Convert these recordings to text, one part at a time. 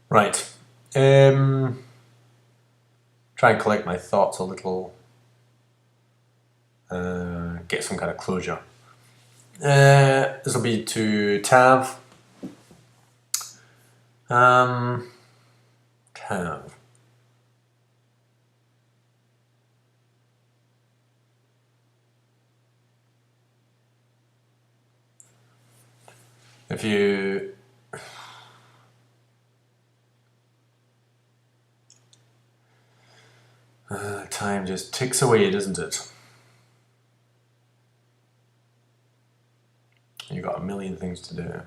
Right. Try and collect my thoughts a little. Get some kind of closure. This will be to Tav. Tav. If you time just ticks away, doesn't it? You've got a million things to do.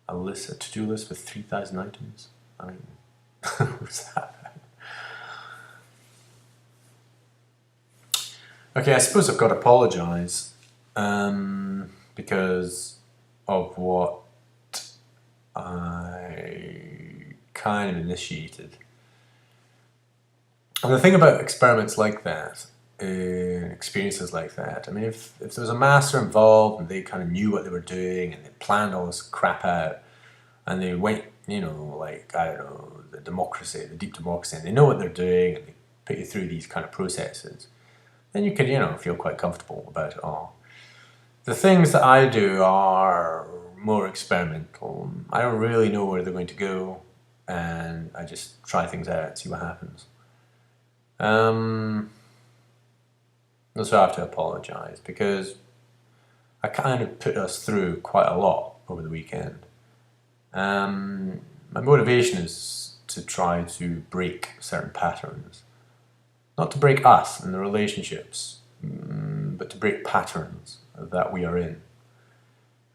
A to-do list with 3,000 items. I mean, what's that? Okay, I suppose I've got to apologise because of what I kind of initiated. And the thing about experiments like that, experiences like that, I mean, if there was a master involved and they kind of knew what they were doing and they planned all this crap out and they went, like, I don't know, the deep democracy, and they know what they're doing and they put you through these kind of processes, then you could, feel quite comfortable about it all. The things that I do are more experimental. I don't really know where they're going to go, and I just try things out and see what happens. So I have to apologise because I kind of put us through quite a lot over the weekend. My motivation is to try to break certain patterns. Not to break us and the relationships, but to break patterns that we are in.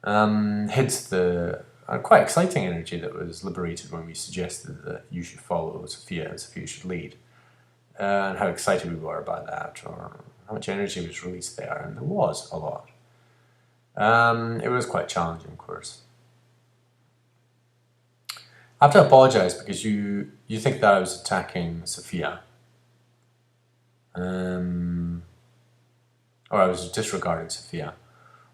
Hence the quite exciting energy that was liberated when we suggested that you should follow Sophia and Sophia should lead. And how excited we were about that, or how much energy was released there, and there was a lot. It was quite challenging, of course. I have to apologise because you think that I was attacking Sophia. Or I was disregarding Sophia.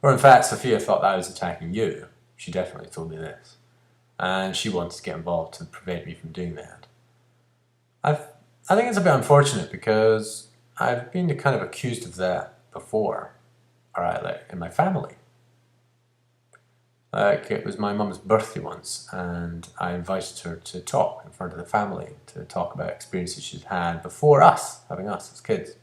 Or in fact, Sophia thought that I was attacking you. She definitely told me this. And she wanted to get involved to prevent me from doing that. I think it's a bit unfortunate because I've been kind of accused of that before. Alright, like in my family. Like, it was my mum's birthday once, and I invited her to talk in front of the family, to talk about experiences she'd had before having us as kids.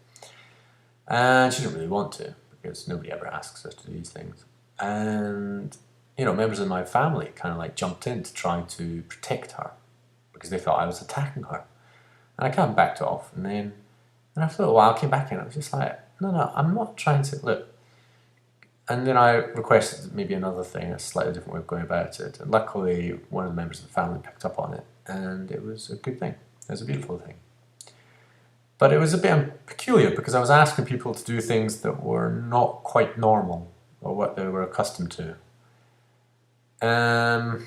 And she didn't really want to, because nobody ever asks her to do these things. And, members of my family kind of like jumped in to try to protect her, because they thought I was attacking her. And I kind of backed off, and then after a while I came back in, I was just like, no, I'm not trying to, look. And then I requested maybe another thing, a slightly different way of going about it. And luckily, one of the members of the family picked up on it, and it was a good thing. It was a beautiful thing. But it was a bit peculiar because I was asking people to do things that were not quite normal or what they were accustomed to. And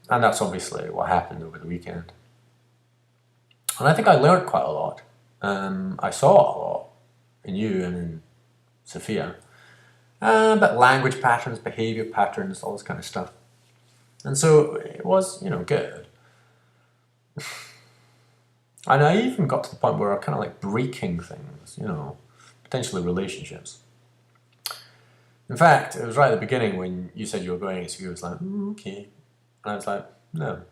that's obviously what happened over the weekend. And I think I learned quite a lot. I saw a lot in you and in Sophia. About language patterns, behaviour patterns, all this kind of stuff. And so it was, good. And I even got to the point where I kind of like breaking things, potentially relationships. In fact, it was right at the beginning when you said you were going, so you was like, okay. And I was like, no.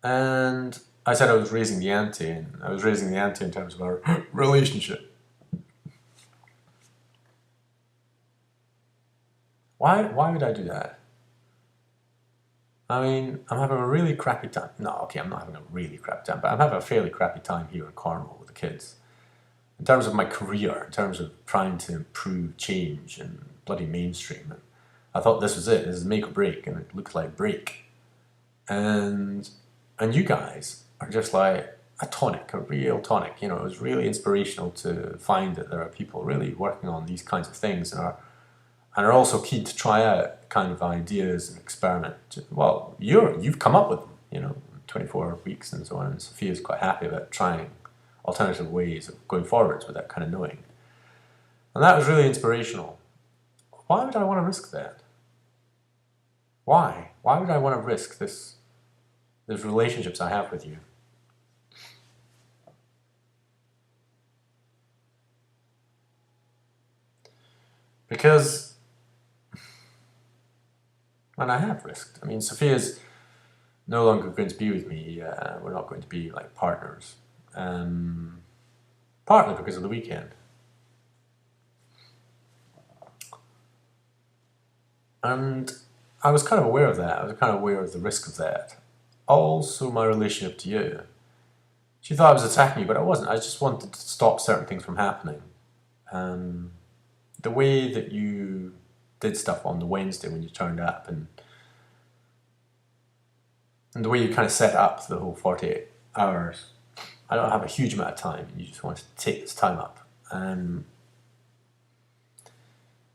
And I said I was raising the ante, and I was raising the ante in terms of our relationship. Why would I do that? I mean, I'm having a really crappy time. No, okay, I'm not having a really crappy time, but I'm having a fairly crappy time here in Cornwall with the kids. In terms of my career, in terms of trying to improve change and bloody mainstream. And I thought this was it. This is make or break, and it looked like break. And you guys are just like a tonic, a real tonic. It was really inspirational to find that there are people really working on these kinds of things and are also keen to try out kind of ideas and experiment. Well, you've come up with them, 24 weeks and so on, and Sophia's quite happy about trying alternative ways of going forwards with that kind of knowing. And that was really inspirational. Why would I want to risk that? Why? Why would I want to risk these relationships I have with you? Because, and I have risked. I mean, Sophia's no longer going to be with me. We're not going to be like partners. Partly because of the weekend. And I was kind of aware of that. I was kind of aware of the risk of that. Also, my relationship to you. She thought I was attacking you, but I wasn't. I just wanted to stop certain things from happening. The way that you did stuff on the Wednesday when you turned up, and the way you kind of set up the whole 48 hours. I don't have a huge amount of time, and you just wanted to take this time up. And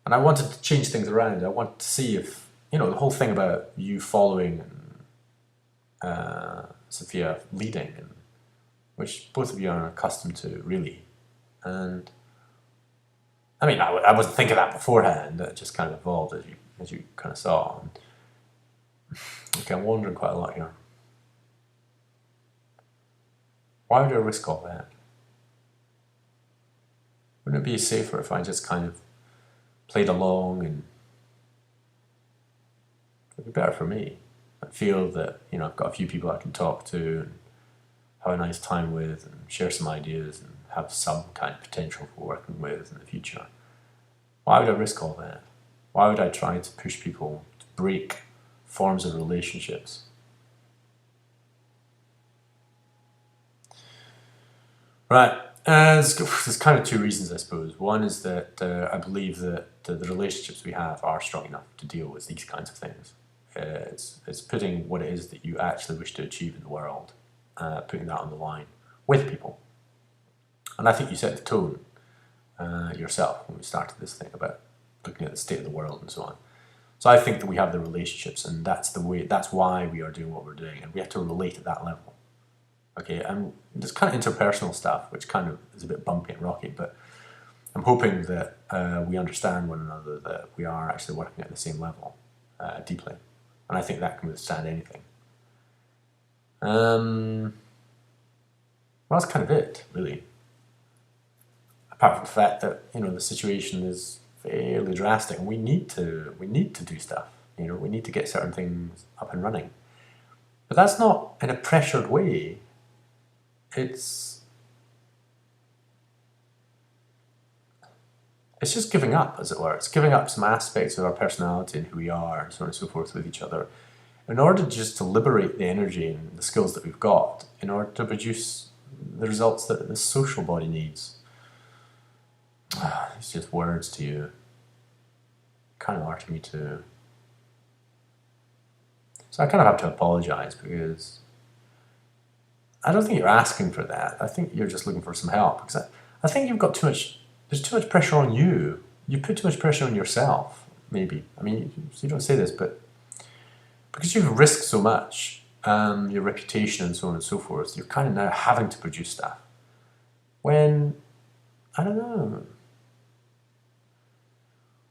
I wanted to change things around. I wanted to see if, the whole thing about you following and Sophia leading, and which both of you are accustomed to, really. And I mean, I wasn't thinking that beforehand. It just kind of evolved as you kind of saw. And, okay, I'm wondering quite a lot here. Why would I risk all that? Wouldn't it be safer if I just kind of played along, and it'd be better for me? I feel that, I've got a few people I can talk to and have a nice time with and share some ideas and have some kind of potential for working with in the future. Why would I risk all that? Why would I try to push people to break forms of relationships? Right. There's kind of two reasons, I suppose. One is that I believe that the relationships we have are strong enough to deal with these kinds of things. It's putting what it is that you actually wish to achieve in the world, putting that on the line with people. And I think you set the tone yourself when we started this thing about looking at the state of the world and so on. So I think that we have the relationships, and that's why we are doing what we're doing, and we have to relate at that level. Okay, and there's kind of interpersonal stuff, which kind of is a bit bumpy and rocky, but I'm hoping that we understand one another, that we are actually working at the same level, deeply. And I think that can withstand anything. Well, that's kind of it, really. Apart from the fact that, the situation is fairly drastic, and we need to do stuff. We need to get certain things up and running. But that's not in a pressured way. It's just giving up, as it were. It's giving up some aspects of our personality and who we are, and so on and so forth, with each other, in order just to liberate the energy and the skills that we've got, in order to produce the results that the social body needs. It's just words to you. Kind of are to me too. So I kind of have to apologize, because I don't think you're asking for that. I think you're just looking for some help. Because I think you've got there's too much pressure on you. You put too much pressure on yourself, maybe. I mean, you don't say this, but because you've risked so much, your reputation and so on and so forth, you're kind of now having to produce stuff. When, I don't know.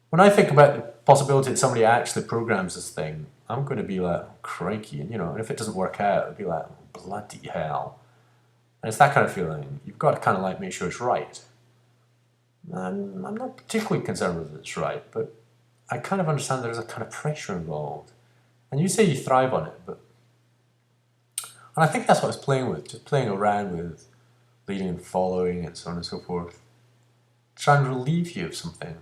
When I think about the possibility that somebody actually programs this thing, I'm going to be like, oh, crikey. And, and if it doesn't work out, it'll be like, bloody hell. And it's that kind of feeling. You've got to kind of like make sure it's right. And I'm not particularly concerned whether it's right, but I kind of understand there's a kind of pressure involved. And you say you thrive on it, but... And I think that's what I was playing with, just playing around with leading and following and so on and so forth. Trying to relieve you of something.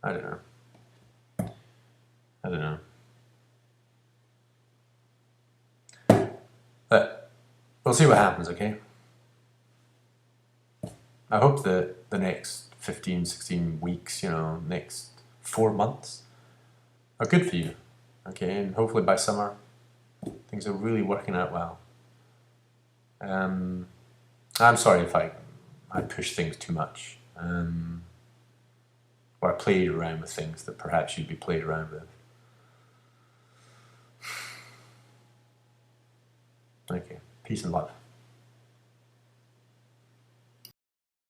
I don't know. But we'll see what happens, okay? I hope that the next 15, 16 weeks, next 4 months are good for you, okay? And hopefully by summer, things are really working out well. I'm sorry if I push things too much, or I played around with things that perhaps you'd be played around with. Okay, peace and love.